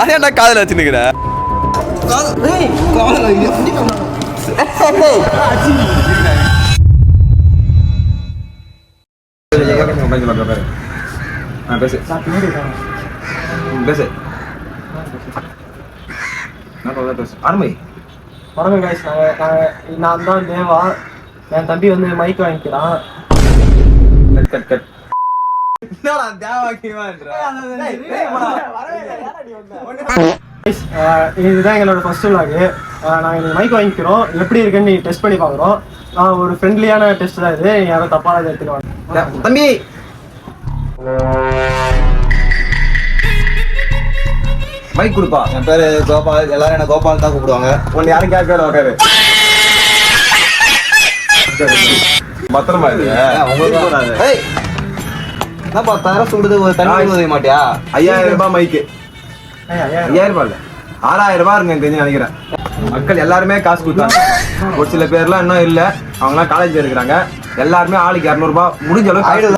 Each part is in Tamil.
அதே நான் காதில் வச்சுன்னுக்கிறேன். நான் தான் தேவா. என் தம்பி வந்து மைக் வாங்கிக்கிறான். இதுதான் எங்களோட ஃபர்ஸ்ட் vlog. நாங்கள் இன்னைக்கு மைக் வாங்கிக்கிறோம். எப்படி இருக்குன்னு நீ டெஸ்ட் பண்ணி பார்க்குறோம். ஒரு ஃப்ரெண்ட்லியான டெஸ்ட் தான் இது. யாரும் தப்பான எடுத்துக்குவாங்க. தம்பி மைக் கொடுப்பா. என் பேரு கோபால். எல்லாரும் என்ன கோபால் தான் கூப்பிடுவாங்க. உன்னை யாரும் கேட்க உட்காரு. பத்திரமா என்ன 10,000 சுடுது, ஒரு தண்ணி உதவி மாட்டியா? 5000 ரூபாய் மைக்கு. 5000 ரூபாய் இல்ல, 6000 ரூபாய் இருக்கு தெரிஞ்சு நினைக்கிறேன். மக்கள் எல்லாருமே காசு கொடுத்தாங்க. ஒரு சில பேர்லாம் இன்னும் இல்ல, அவங்கலாம் காலேஜ் இருக்கிறாங்க. எல்லாருமே ஆளுக்கு 200 ரூபாய் முடிஞ்ச அளவுக்கு.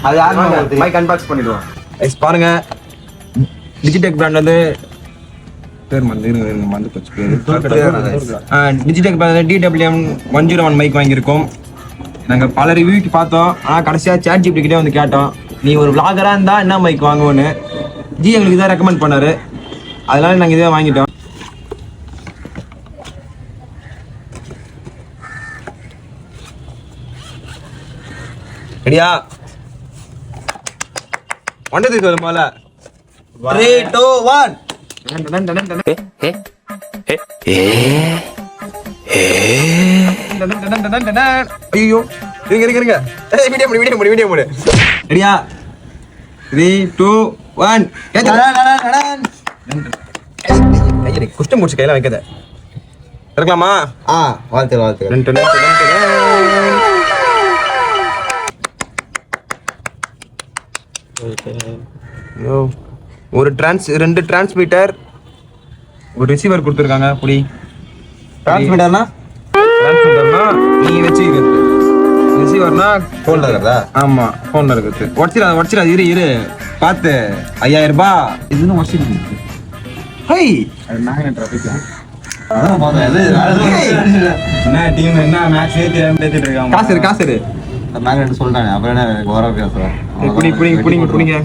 அது யாருமே மைக் அன்பாக்ஸ் பண்ணிடுவோம். பாருங்க, டிஜிடெக் பிராண்ட் வந்து பேர் மறந்து போச்சு பேரு. டிஜிடெக் பிராண்ட் DWM 101 மைக் வாங்கியிருக்கோம். நாங்கள் பல ரிவ்யூக்கு பார்த்தோம். ஆனால் கடைசியாக ChatGPT கிட்டே வந்து கேட்டோம், நீ ஒரு vlogger-ஆ இருந்தா என்ன மைக் வாங்குவோன்னு. ஜி எங்களுக்கு இதான் ரெக்கமெண்ட் பண்ணாரு. அதனால நாங்கள் இதே வாங்கிட்டோம். ரெடியா? ஒன்றதுக்கு வரும் போல. 3, 2, 1. ஐயோ இருங்க. வீடியோ மூடு. ரெடியா? 3, 2, 1. குஷ்டம் முடிச்சு கையில வைக்கத இருக்கலாமா? வாழ்த்து. ஒரு 2 டிரான்ஸ்மிட்டர், ஒரு ரிசீவர் கொடுத்துருக்காங்க. புடி டிரான்ஸ்மிட்டர்னா நீ வச்சுக்கிறது, ரிசீவர்னா போன்ல இருக்கிறதா? ஆமா, போன்ல இருக்குது. உடச்சிடா இரு பார்த்து. 5000 ரூபாய் இதுன்னு உடச்சிருக்கு. ஹை என்ன டீம் என்ன மேட்ச் ஏத்திட்டு இருக்காங்க. காசு மேக்னெட் சொல்லிட்டானே, அப்புறம் என்ன ஓவரா பேசுறேன். புடிங்க.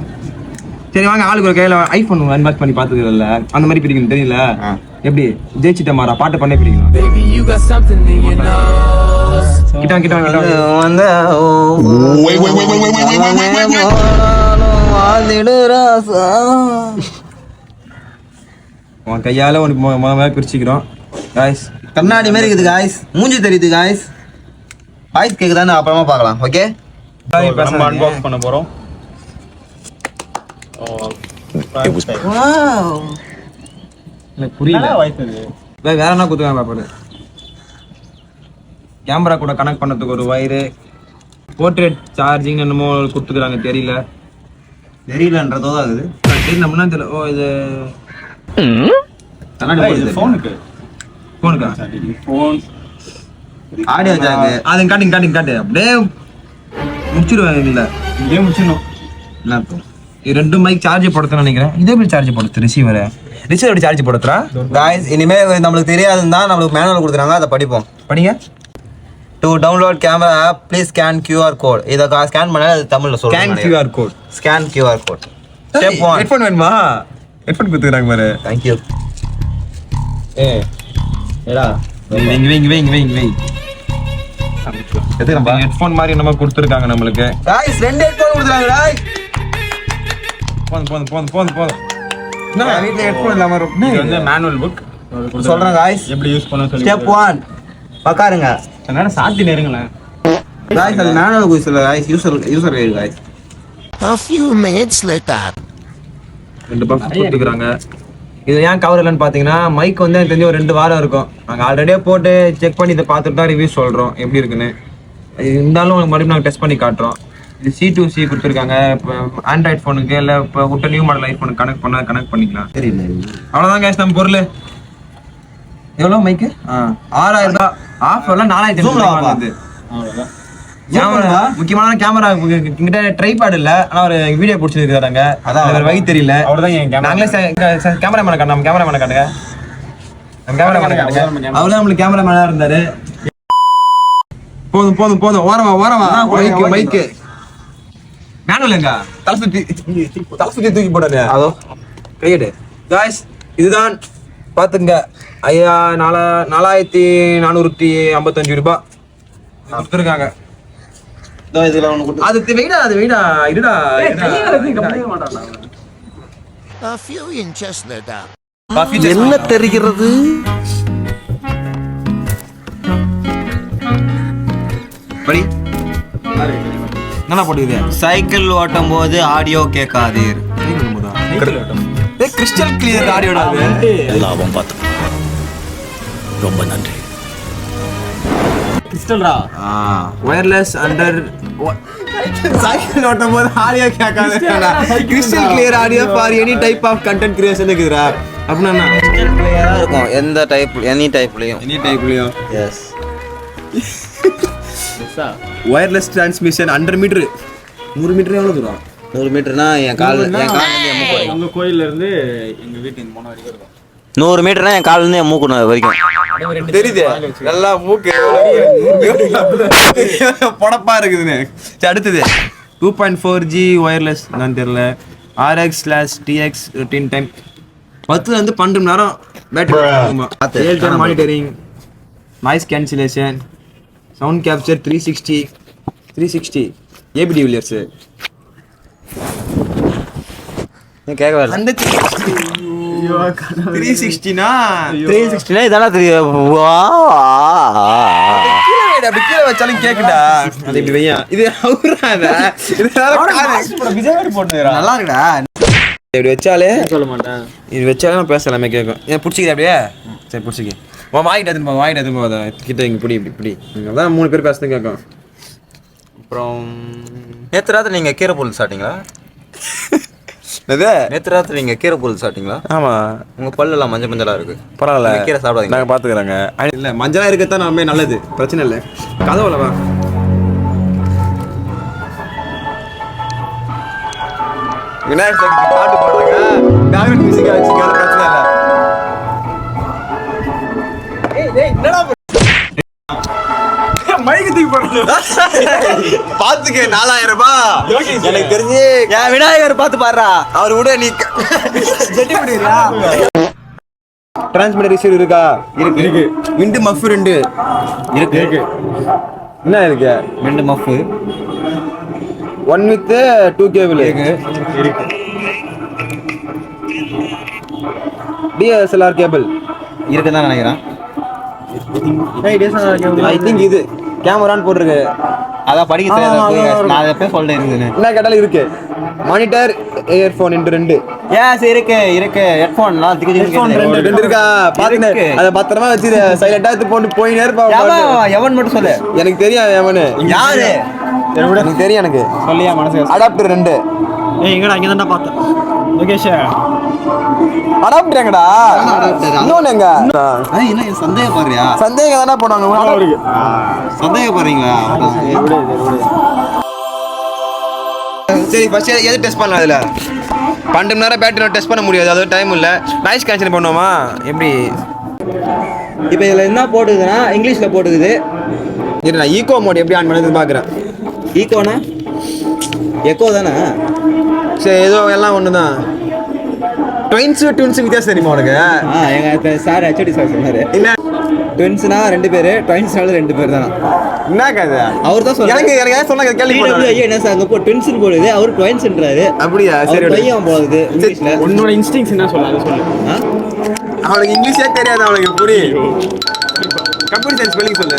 சரி வாங்க, ஆளுக்கு ஒரு கையில ஐபோன் அன்பாக்ஸ் பண்ணி பாத்துக்கல. அந்த மாதிரி பிரிக்கணும் தெரியல. எப்படி ஜெயிச்சிட்ட மாறா பாட்டு பண்ணே பிரிக்கணும். கிட்ட வந்து உன் கையால உனக்கு முதல்ல பிரிச்சுக்கிறோம். காய்ஸ் கண்ணாடி மாதிரி இருக்குது காய்ஸ், மூஞ்சி தெரியுது காய்ஸ். வாய்ஸ் கேக்குதான்னு அப்புறமா பார்க்கலாம். ஓகே, நம்ம அன்பாக்ஸ் பண்ண போறோம். புரியல வேற என்ன குத்துக்காங்க பாப்பாரு. கேமரா கூட கனெக்ட் பண்ணதுக்கு ஒரு வயரு, போர்ட்ரேட் சார்ஜிங் என்னமோ கொடுத்துக்கிறாங்க. தெரியலன்றதோ தான் இருக்குது. நம்ம என்ன தெரியல. ஓ இது போனுக்கா ஆடியோ ஜாக். அது காட்டு அப்படியே முடிச்சிடுவேன். இல்ல இதே முடிச்சிடணும். என்ன 2 மைக் சார்ஜ் போடுறதுன்னு நினைக்கிறேன். இதே மாதிரி சார்ஜ் போடுறது ரிசீவர் எப்படி சார்ஜ் போடுறா காய்ஸ்? இனிமே நம்மளுக்கு தெரியாதுன்னு தான் நம்மளுக்கு மேனுவல் கொடுத்துறாங்க, அதை படிங்க. To download camera app please scan QR code. இதை ஸ்கேன் பண்ணா அது தமிழ்ல சொல்லுங்க. Scan QR code. Step 1. Headphone வேணுமா? ஹெட்ஃபோன் கொடுத்துறாங்க பாரு. Thank you. ஏடா வெய் எது நம்ம ஹெட்ஃபோன் மாதிரி நம்ம கொடுத்துருக்காங்க நம்மளுக்கு. காய்ஸ் 2 ஹெட்ஃபோன் கொடுத்துறாங்க காய்ஸ். போதும். என்ன வீட்ல ஹெட்ஃபோன் இல்லாம இது வந்து மேனுவல் புக் சொல்றேன் காய்ஸ், எப்படி யூஸ் பண்ணனும் சொல்லி. ஸ்டெப் 1 பக்காருங்க. என்னடா சாத்தி நேரங்களேன் காய்ஸ், அது மேனுவல் புக் இல்ல guys, user guide guys. A few minutes later. 2 box கொடுத்துக்கிறாங்க. இது ஏன் கவர் இல்லைன்னு பார்த்தீங்கன்னா, மைக் வந்து எனக்கு தெரிஞ்ச ஒரு 2 வாரம் இருக்கும். நாங்கள் ஆல்ரெடியே போட்டு செக் பண்ணி இதை பார்த்துட்டு தான் ரிவ்யூ சொல்கிறோம் எப்படி இருக்குன்னு. இருந்தாலும் மறுபடியும் நாங்கள் டெஸ்ட் பண்ணி காட்டுறோம். இது C2C கொடுத்துருக்காங்க. இப்போ ஆண்ட்ராய்ட் ஃபோனுக்கு இல்லை இப்போ விட்ட நியூ மாடல் ஐஃபோனுக்கு கனெக்ட் பண்ணிக்கலாம். தெரியல. அவ்வளோதான் கேஸ் நம்ம பொருள். எவ்வளோ மைக்கு? 6000 ரூபாய். ஆஃபர்லாம் 4000 அவ்வளோதான். கேமரா முக்கியமான கேமரா கிட்ட ட்ரைபாட் இல்ல ஆனா ஒரு வீடியோ பிடிச்சிருக்காங்க அதான் வேற வழி தெரியல நாங்களே கேமராமேனை காட்டுங்க நம்ம கேமராமேனை காட்டுங்க நம்ம கேமராமேனை காட்டுங்க அவர்தான் நம்மளுக்கு கேமராமேனா இருந்தாரு போதும் போதும் போதும் ஓரமா மைக்கு மேனுவல் எங்க தலை சுத்தி தூக்கி போடாது அதோ கையெடு காய்ஸ் இதுதான் பாத்துங்க 4455 ரூபாய் கொடுத்துருக்காங்க அது வெயிடா இருடா A few inches later. என்ன தெரிகிறது படி என்ன போட்டுக்குது சைக்கிள் ஓட்டும் போது ஆடியோ கேட்காதீர் கிறிஸ்டல் கிளியர் ஆடியோடா லாபம் பார்த்து ரொம்ப நன்றி கிறிஸ்டல்ரா வயர்லெஸ் அண்டர் சைக்கிள் ஓட்டும் போது ஆடியோ கேட்காது crystal clear audio for any type of content creation இருக்குதுடா அப்படின்னா இருக்கும் எந்த டைப் எனி டைப்லயும் yes wireless transmission 100 metre 100 metre எவ்வளவு தூரம் 100 மீட்டர்னா என் கால் இருந்து உங்க கோயில்ல இருந்து எங்க வீட்டுக்கு போன வரைக்கும் இருக்கும் 100 மீட்டர்னா என் கால்ல இருந்து என் மூக்கு வரைக்கும் தெரியுது நல்லா மூக்கு பொடப்பா இருக்குதுன்னு சரி அடுத்தது 2.4G வயர்லெஸ் நான் தெரியல RX/TX 10 டைம் 10 வந்து 12 மணி நேரம் battery real time monitoring noise cancellation sound capture 360 AB de Villiers கேட்கவே அந்த 360னா இதெல்லாம் தெரியும் அப்படி கீழே வச்சாலும் கேக்குடா அது இப்படி வையா இது அவுறாத நல்லா இருக்குடா இப்படி வச்சாலே சொல்ல மாட்டேன் இது வச்சாலே நான் பேசலாமே கேட்கும் ஏன் பிடிச்சிக்கிது அப்படியே சரி பிடிச்சிக்க வாங்கிட்டு எடுத்துன்னு கிட்ட இங்கே இப்படி அதான் 3 பேர் பேசுறது கேட்கும் அப்புறம் நேற்று ராத்திரி நீங்கள் கீரை பொருள் சாப்பிட்டீங்களா நேற்று ராத்திரி நீங்கள் கீரை பொருள் சாப்பிட்டீங்களா ஆமாம் உங்கள் பல்லெல்லாம் மஞ்சளாக இருக்குது பரவாயில்ல கீரை சாப்பிடாதீங்க நாங்கள் பார்த்துக்குறாங்க இல்லை மஞ்சளாக இருக்கத்தான் நம்ம நல்லது பிரச்சனை இல்லை கதவுலவா விநாயகர் சதுர்த்தி பாட்டு பாடுறாங்க பேக்ரவுண்ட் மியூசிக் வச்சுக்காத பிரச்சனை இல்லை என்னடா மைக்கு தூக்கி போடுறது பாத்துக்க 4000 ரூபாய் எனக்கு தெரிஞ்சு என் விநாயகர் பார்த்து பாடுறா அவர் விட நீ ஜெட்டி பண்ணிடுறியா டிரான்ஸ்மிட்டர் ரிசீவர் இருக்கா இருக்கு விண்டு மஃப் 2 இருக்கு என்ன இருக்கு 2 மஃபு 1 with 2 கேபிள் இருக்கு DSLR கேபிள் இருக்குன்னு தான் நினைக்கிறேன் ஐ திங்க் இது கேமரான்னு போட்டிருக்கு அதான் படிக்க தெரியாது நான் அதை எப்போ சொல்லிட்டு இருக்குதுன்னு என்ன கேட்டாலும் இருக்கு மானிட்டர் இயர்ஃபோன் 2 ஏஸ் இருக்கு ஹெட்ஃபோன்லாம் ரெண்டு இருக்கா பாத்துனே அத பத்திரமா வச்சு சைலண்டா எடுத்து போட்டு போயினே இருப்பா எவன் மட்டும் சொல்லு எனக்கு தெரியும் எவனு யாரு எனக்கு தெரியும் எனக்கு சொல்லியா மனசு அடாப்டர் 2 எங்கடா இங்க தான் பார்த்தேன் லோகேஷ் அடாப்டர் எங்கடா இன்னொன்னு எங்க என்ன சந்தேகப்படுறியா சந்தேகம் தானே போடுவாங்க சந்தேகப்படுறீங்களா சரி ஃபர்ஸ்ட் எது டெஸ்ட் பண்ணலாம் அதுல 12 மணி நேரம் பேட்டரி டெஸ்ட் பண்ண முடியாது அது டைம் இல்ல நாய்ஸ் கேன்சல் பண்ணுவோமா எப்படி இப்போ இதில் என்ன போட்டுக்குதுன்னா இங்கிலீஷில் போட்டுக்குது இரு நான் ஈகோ மோட் எப்படி ஆன் பண்ணது பார்க்குறேன் ஈகோனா எக்கோ தானே சரி ஏதோ எல்லாம் ஒன்று தான் ட்வின்ஸ் வித்தியாசம் தெரியுமா உனக்கு எங்கள் சார் ஹெச்ஓடி சார் சொன்னார் என்ன ட்வின்ஸ்னா 2 பேர் ட்வின்ஸ்னாலும் 2 பேர் தானே என்ன கதை அவர் தான் எனக்கு யாரும் சொன்னாங்க கேள்வி என்ன சார் அங்கே ட்வின்ஸ்னு போடுது அவர் ட்வின்ஸ்ன்றாரு அப்படியா சரி பையன் போகுது இங்கிலீஷில் உன்னோட இன்ஸ்டிங்ஸ் என்ன சொல்ல அதை சொல்லு அவனுக்கு இங்கிலீஷே தெரியாது அவனுக்கு புரியும் கம்ப்யூட்டர் சயின்ஸ் ஸ்பெல்லிங் சொல்லு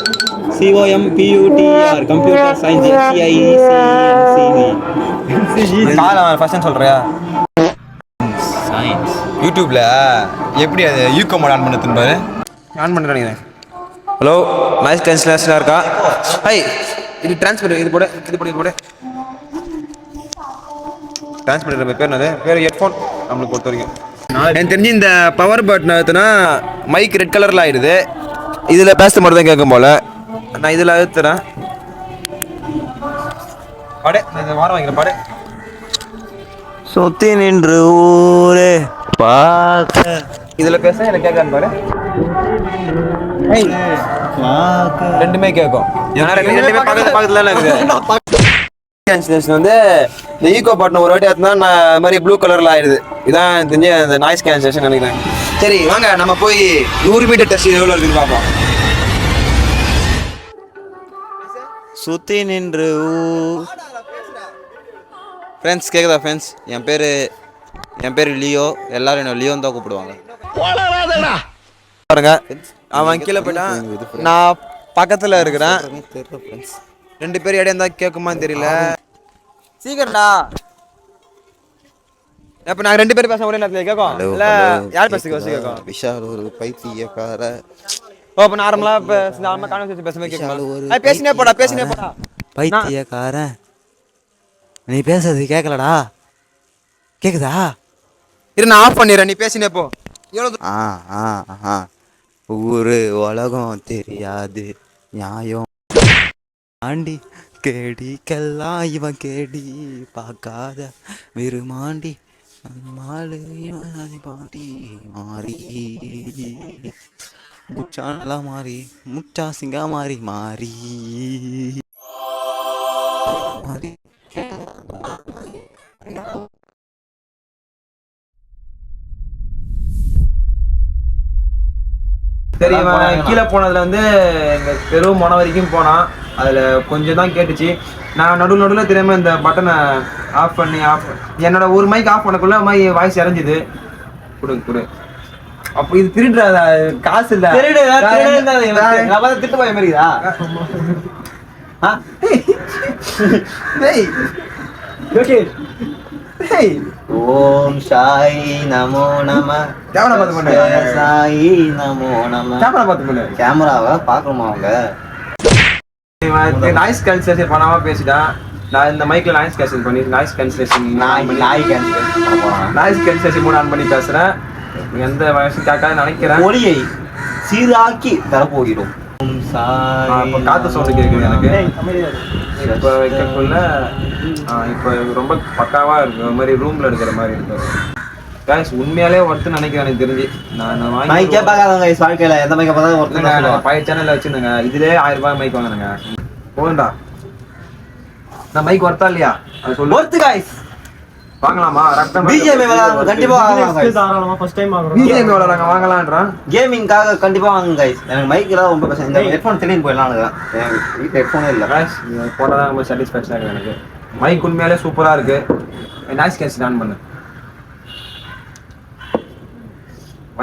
COMPUTR கம்ப்யூட்டர் சயின்ஸ் கால ஃபர்ஸ்ட் சொல்றியா சயின்ஸ் யூடியூப்ல எப்படி அது யூகோ மோட் ஆன் பண்ணதுன்னு பாரு ஆன் பண்ணுறேன் ஹலோ நாய்ஸ் கேன்சலேஷனாக இருக்கா ஹை இது டிரான்ஸ்மிட்டர் இது போட டிரான்ஸ்மிட்டர் பேர் என்னது பேர் ஹெட்ஃபோன் நம்மளுக்கு பொறுத்த வரைக்கும் எனக்கு தெரிஞ்சு இந்த பவர் பட்டன் அழுத்தினா மைக் ரெட் கலரில் ஆயிடுது இதில் பேச மட்டும் தான் கேட்கும் போல நான் இதில் அழுத்துறேன் பாடு இந்த வாரம் வைக்கிறேன் பாடு. சுத்தி நின்று ஊரே பார்க்க இதுல பேச எனக்கு கேட்கான்னு பாரு. ரெண்டுமே கேட்கும். ஏன்னா ரெண்டுமே பக்கத்துல இருக்குது. கேன்சலேஷன் வந்து இந்த ஈகோ பட்டன் ஒரு வாட்டி ஏற்றினா நான் இந்த மாதிரி ப்ளூ கலர்ல ஆயிடுது. இதான் தெரிஞ்சு அந்த நாய்ஸ் கேன்சலேஷன் நினைக்கிறேன். சரி வாங்க நம்ம போய் 100 மீட்டர் டெஸ்ட் எவ்வளோ இருக்குன்னு பார்ப்போம். சுத்தி நின்று ஃப்ரெண்ட்ஸ் கேட்குதா ஃப்ரெண்ட்ஸ்? என் பேர் லியோ. எல்லாரும் என்ன லியோன்னு தான் கூப்பிடுவாங்க. பாருங்க அவன் கீழே போயிட்டான், நான் பக்கத்தில் இருக்கிறேன். 2 பேர் இடையே இருந்தால் கேட்குமான்னு தெரியல. சீக்கிரம்டா. அப்போ நாங்கள் 2 பேர் பேச ஒரே நேரத்தில் கேட்கும் இல்லை யார் பேசுறது கேட்கும்? விஷால் ஒரு பைத்தியக்கார. ஓ அப்போ நார்மலாக இப்போ நார்மலாக கான்வர்சேஷன் பேசும்போது கேட்கும். பேசினே போடா பைத்தியக்காரன் நீ பேசுறது கேட்கலடா. கேக்குதா? இரு நான் ஆஃப் பண்ணிடுறேன், நீ பேசினே போ. எவ்வளோ ஊரு உலகம் தெரியாது நியாயம் ஆண்டி கேடிக்கெல்லாம் இவன் கேடி பார்க்காத விருமாண்டி மாலு பாண்டி மாறி முச்சானெல்லாம் மாறி முச்சா சிங்கா மாறி மாறி மாறி சரி இவன் கீழே போனதுல வந்து எங்க தெரு மொன வரைக்கும் போனான். அதுல கொஞ்சம் தான் கேட்டுச்சு. நான் நடுவில் தெரியாம இந்த பட்டனை ஆஃப் பண்ணி என்னோட ஒரு மைக் ஆஃப் பண்ணக்குள்ள வாய்ஸ் இறஞ்சுது. கொடு அப்போ இது திருடுறா, காசு இல்ல திட்டு போய மாதிரிதா. ஓம் சாய் நமோ நம. கேமரா பார்த்து பண்ணு. சாய் நமோ நம. கேமரா பார்த்து பண்ணு. கேமராவை பார்க்கணுமா அவங்க? நாய்ஸ் கேன்சலேஷன் பண்ணாம பேசிட்டான். நான் இந்த மைக்ல நாய்ஸ் கேன்சலேஷன் மூட் ஆன் பண்ணி பேசுறேன். எந்த வயசும் கேட்காது நினைக்கிறேன். ஒளியை சீராக்கி தரப்போகிறோம். இப்போ காத்து சவுண்டு கேட்குது எனக்கு. இப்போ வைக்கக்குள்ள இப்போ ரொம்ப பக்காவா இருக்கு. ஒரு மாதிரி ரூம்ல இருக்கிற மாதிரி இருக்கு. guys உண்மையாலே ஒர்த்து நினைக்கிறேன் எனக்கு தெரிஞ்சு. நான் மைக்கே பார்க்காதவங்க வாழ்க்கையில எந்த மைக்கை பார்த்தாலும் ஒர்த்து. பழைய சேனல்ல வச்சுருங்க. இதுலேயே 1000 ரூபாய் மைக் வாங்கினுங்க. போதுண்டா. நான் மைக் ஒர்த்தா இல்லையா அது சொல்லு. Worth guys. வாங்கலாமா? பிஜிஎம் கண்டிப்பா தாராளமா ஃபர்ஸ்ட் டைம் வாங்குறோம். பிஜிஎம் விளையாடுறாங்க வாங்கலான்றான். கேமிங்காக கண்டிப்பா வாங்க guys. எனக்கு மைக் எல்லாம் ரொம்ப பிரச்சனை. இந்த ஹெட்ஃபோன் திரும்பி போயிடலாம். எனக்கு வீட்டில் ஹெட்ஃபோனே இல்லை. போனதான் ரொம்ப சாட்டிஸ்ஃபேக்ஷனாக இருக்குது எனக்கு. மைக் உண்மையாலே சூப்பரா இருக்கு. நாய்ஸ் கேன்சல் ஆன் பண்ணு.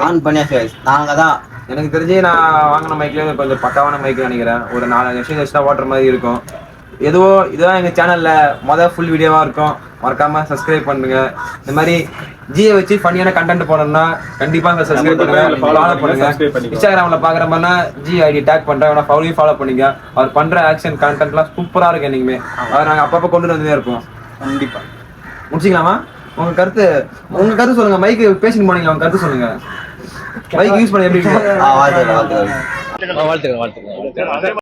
ஆன் பண்ணியாச்சு guys. நாங்க தான் எனக்கு தெரிஞ்சு நான் வாங்கின மைக்லேயே கொஞ்சம் பக்காவான மைக் நினைக்கிறேன். ஒரு 4 வருஷம் எக்ஸ்ட்ரா ஓட்டுற மாதிரி இருக்கும். எதுவோ இதுதான் எங்கள் சேனலில் ஃபுல் வீடியோவாக இருக்கும். மறக்காமல் சப்ஸ்கிரைப் பண்ணுங்க. இந்த மாதிரி ஜியை வச்சு ஃபன்னியான கண்டென்ட் போடணும்னா கண்டிப்பாக சப்ஸ்கிரைப் பண்ணுங்க, ஃபாலோ பண்ணுங்க. இன்ஸ்டாகிராமில் பார்க்குற மாதிரினா ஜி ஐடி டேக் பண்ணுறேன், ஃபாலோ பண்ணிங்க. அவர் பண்ணுற ஆக்ஷன் கண்டென்ட்லாம் சூப்பராக இருக்கு. என்றைக்குமே அவர் நாங்கள் அப்பப்போ கொண்டு வந்துட்டே இருப்போம். கண்டிப்பாக முடிச்சிக்கலாமா? உங்கள் கருத்து சொல்லுங்கள். மைக்கு பேசிட்டு போனீங்க, உங்கள் கருத்து சொல்லுங்கள். மைக் யூஸ் பண்ண எப்படி? வாழ்த்துக்கள்.